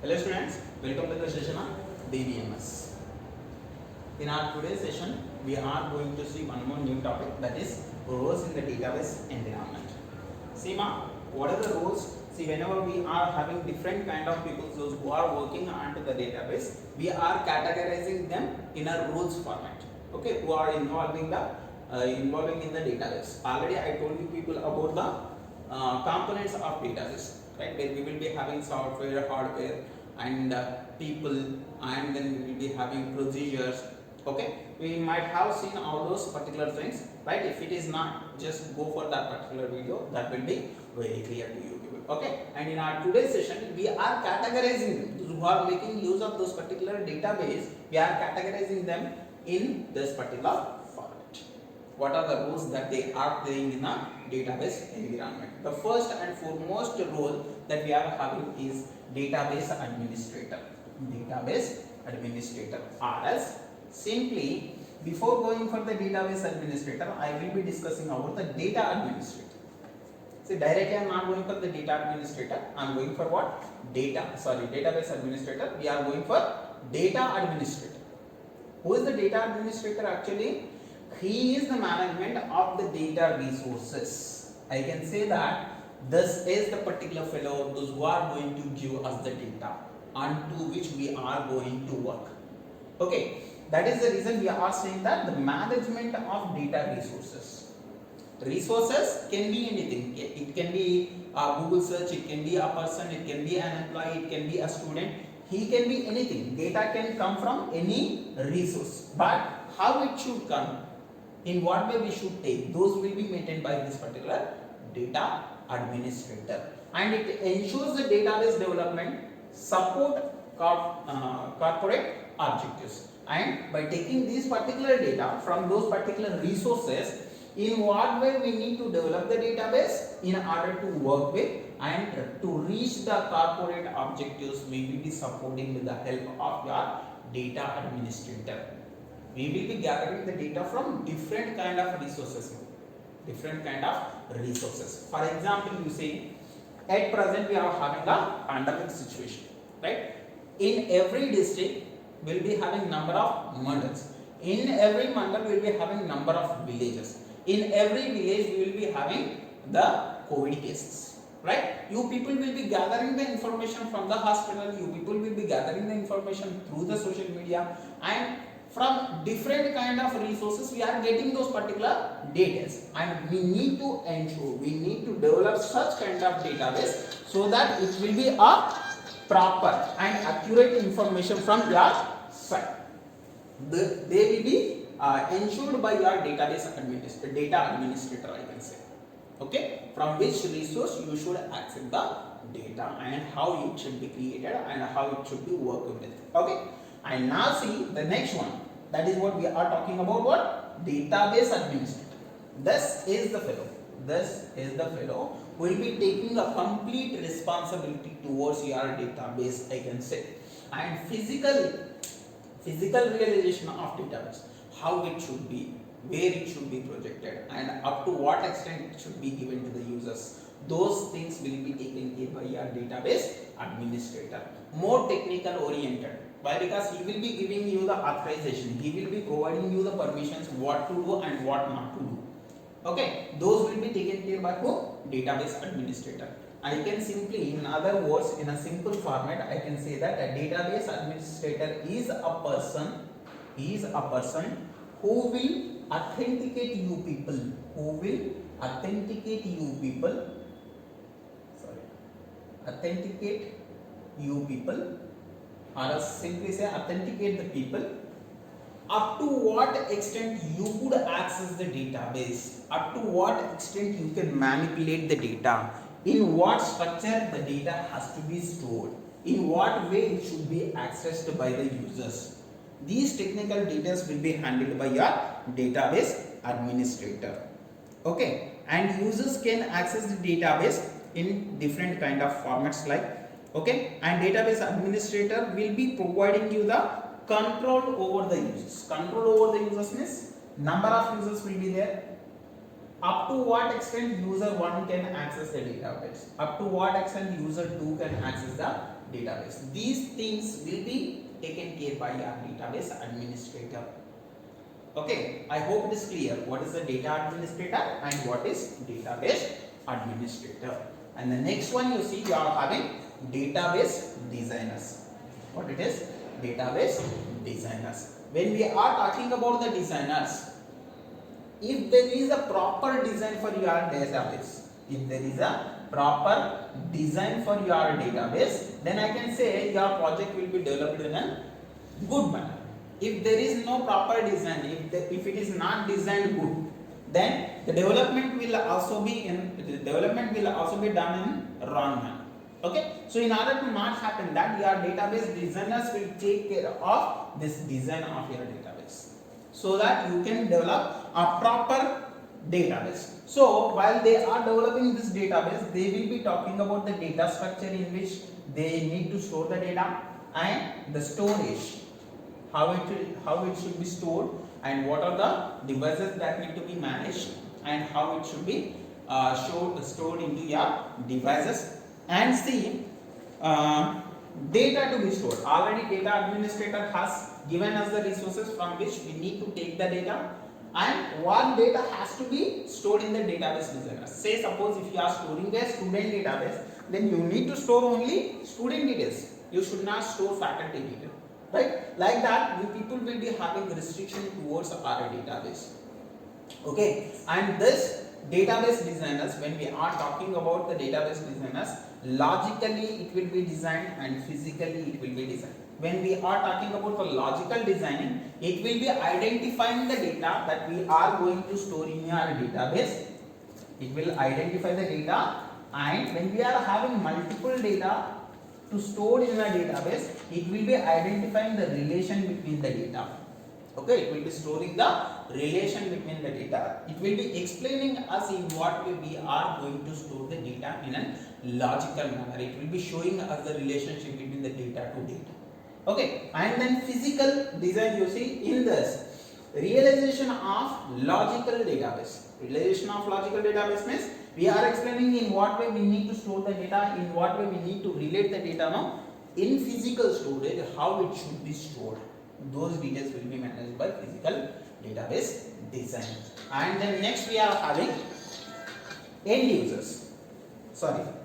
Hello students, welcome to the session on DBMS. In our today's session, we are going to see one more new topic, that is roles in the database environment. See ma, what are the roles? See, whenever we are having different kind of people, those who are working onto the database, we are categorizing them in a rules format. Okay, who are involving in the database. Already I told you people about the components of database. Right, where we will be having software, hardware, and people, and then we will be having procedures. Okay, we might have seen all those particular things, right? If it is not, just go for that particular video, that will be very clear to you people. Okay, and in our today's session, we are categorizing them. Those who are making use of those particular database, we are categorizing them in this particular format. What are the roles that they are playing in a database environment? The first and foremost role that we are having is database administrator. Database administrator, or else simply before going for the database administrator, I will be discussing about the data administrator. See, directly I am not going for the data administrator, I am going for what? Database administrator. We are going for data administrator. Who is the data administrator actually? He is the management of the data resources. I can say that this is the particular fellow, those who are going to give us the data onto which we are going to work. Okay, that is the reason we are saying that the management of data resources. Resources can be anything. It can be a Google search, it can be a person, it can be an employee, it can be a student. He can be anything. Data can come from any resource. But how it should come, in what way we should take, those will be maintained by this particular data administrator, and it ensures the database development, support corporate objectives, and by taking these particular data from those particular resources, in what way we need to develop the database in order to work with and to reach the corporate objectives, we will be supporting with the help of your data administrator. We will be gathering the data from different kind of resources. For example, you see, at present we are having a pandemic situation, right? In every district, we will be having number of mandals. In every mandal, we will be having number of villages. In every village, we will be having the COVID cases, right? You people will be gathering the information from the hospital. You people will be gathering the information through the social media, and from different kind of resources we are getting those particular data, and we need to ensure, we need to develop such kind of database so that it will be a proper and accurate information from your side. They will be ensured by your database administrator, data administrator, I can say. Okay, from which resource you should access the data and how it should be created and how it should be worked with. Okay, and now see the next one. That is what we are talking about. What? Database administrator. This is the fellow who will be taking a complete responsibility towards your database, I can say, and physical realization of database, how it should be, where it should be projected, and up to what extent it should be given to the users. Those things will be taken care by your database administrator. More technical oriented. Why? Because he will be giving you the authorization. He will be providing you the permissions, what to do and what not to do. Okay, those will be taken care by who? Database administrator. I can simply, in other words, in a simple format, I can say that a database administrator is a person who will authenticate you people, or simply say authenticate the people, up to what extent you could access the database, up to what extent you can manipulate the data, in what structure the data has to be stored, in what way it should be accessed by the users. These technical details will be handled by your database administrator. Okay, and users can access the database in different kind of formats like, okay, and database administrator will be providing you the control over the users. Control over the users means number of users will be there, up to what extent user 1 can access the database, up to what extent user 2 can access the database. These things will be taken care by your database administrator. Okay, I hope it is clear what is the data administrator and what is database administrator. And the next one you see, you are having database designers. What it is? Database designers. When we are talking about the designers, if there is a proper design for your database, if there is a proper design for your database, then I can say your project will be developed in a good manner. If there is no proper design, if it is not designed good, then the development will also be done in wrong manner. Okay, so in order to not happen that, your database designers will take care of this design of your database, so that you can develop a proper database. So while they are developing this database, they will be talking about the data structure in which they need to store the data, and the storage, how it should be stored, and what are the devices that need to be managed, and how it should be stored into your devices. And see, data to be stored. Already data administrator has given us the resources from which we need to take the data, and what data has to be stored in the database designer. Say suppose if you are storing a student database, then you need to store only student details. You should not store faculty data, right? Like that, we people will be having restriction towards our database. Okay, and this database designers, when we are talking about the database designers, logically it will be designed and physically it will be designed. When we are talking about the logical designing, it will be identifying the data that we are going to store in our database. It will identify the data, and when we are having multiple data to store in a database, it will be identifying the relation between the data. Okay, it will be storing the relation between the data. It will be explaining us in what way we are going to store the data in a logical manner. It will be showing us the relationship between the data to data. Okay, and then physical design, you see in this realization of logical database. Realization of logical database means we are explaining in what way we need to store the data, in what way we need to relate the data now in physical storage, how it should be stored. Those details will be managed by physical database design. And then next we are having end users.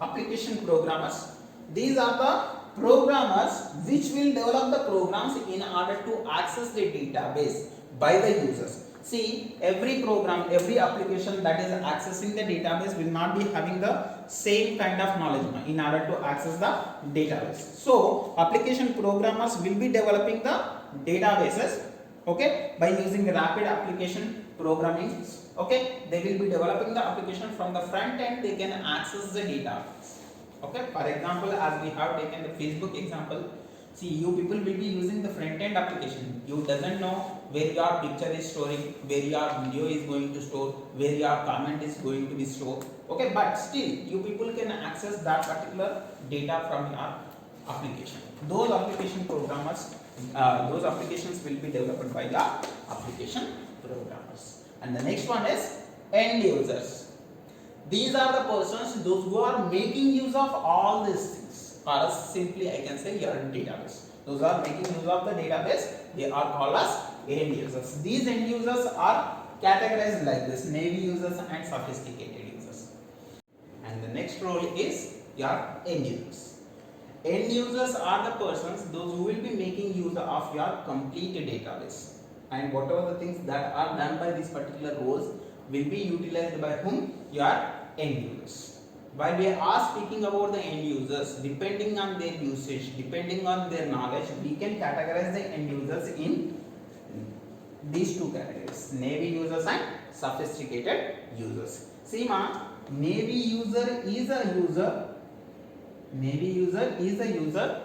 Application programmers. These are the programmers which will develop the programs in order to access the database by the users. See, every program, every application that is accessing the database will not be having the same kind of knowledge in order to access the database. So, application programmers will be developing the databases, okay, by using rapid application programming. Okay, they will be developing the application from the front end. They can access the database. Okay, for example, as we have taken the Facebook example, see, you people will be using the front end application. You doesn't know where your picture is storing, where your video is going to store, where your comment is going to be stored. Okay, but still you people can access that particular data from your application. Those application programmers, those applications will be developed by the application programmers. And the next one is end users. These are the persons, those who are making use of all these things, or simply I can say your database. Those are making use of the database, they are called as end users. These end users are categorized like this: Navy users and sophisticated users. And the next role is your end users. End users are the persons, those who will be making use of your complete database, and whatever the things that are done by these particular roles will be utilized by whom? Your end users. While we are speaking about the end users, depending on their usage, depending on their knowledge, we can categorize the end users in these two categories: Navy users and sophisticated users. See ma, Navy user is a user. Navy user is a user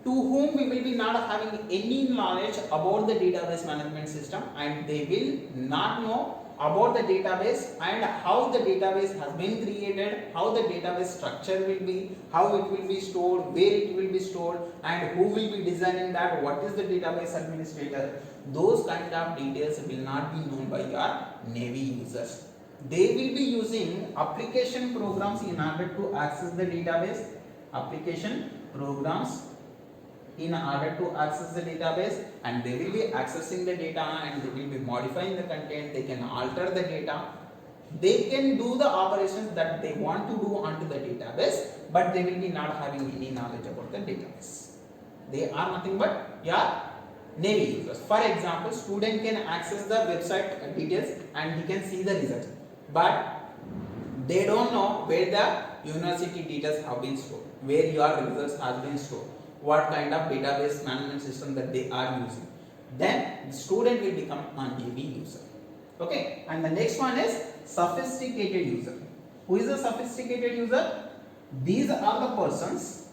to whom we will be not having any knowledge about the database management system, and they will not know about the database and how the database has been created, how the database structure will be, how it will be stored, where it will be stored, and who will be designing that, what is the database administrator. Those kind of details will not be known by your Navy users. They will be using application programs in order to access the database. Application programs in order to access the database, and they will be accessing the data and they will be modifying the content, they can alter the data, they can do the operations that they want to do onto the database, but they will be not having any knowledge about the database. They are nothing but your Navy users. For example, student can access the website details and he can see the results, but they don't know where the university details have been stored, where your results have been stored, what kind of database management system that they are using. Then the student will become a Navy user. Okay, and the next one is sophisticated user. Who is a sophisticated user? These are the persons.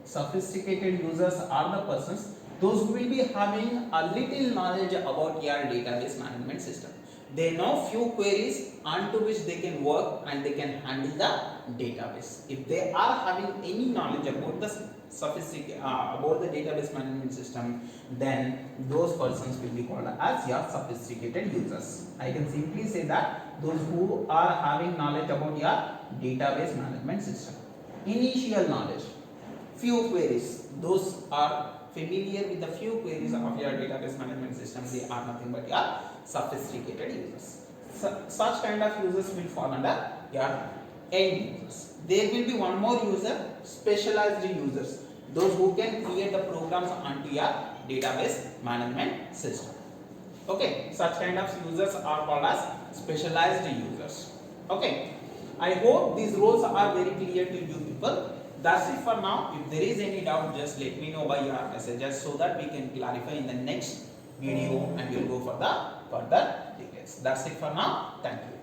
Sophisticated users are the persons those who will be having a little knowledge about your database management system. They know few queries onto which they can work and they can handle the database. If they are having any knowledge about the about the database management system, then those persons will be called as your sophisticated users. I can simply say that those who are having knowledge about your database management system. Initial knowledge, few queries, those are familiar with the few queries of your database management system, they are nothing but your sophisticated users. Such kind of users will fall under your end users. There will be one more user, specialized users, those who can create the programs onto your database management system. Okay, such kind of users are called as specialized users. Okay, I hope these roles are very clear to you people. That's it for now. If there is any doubt, just let me know by your messages so that we can clarify in the next video and we'll go for the further details. That's it for now. Thank you.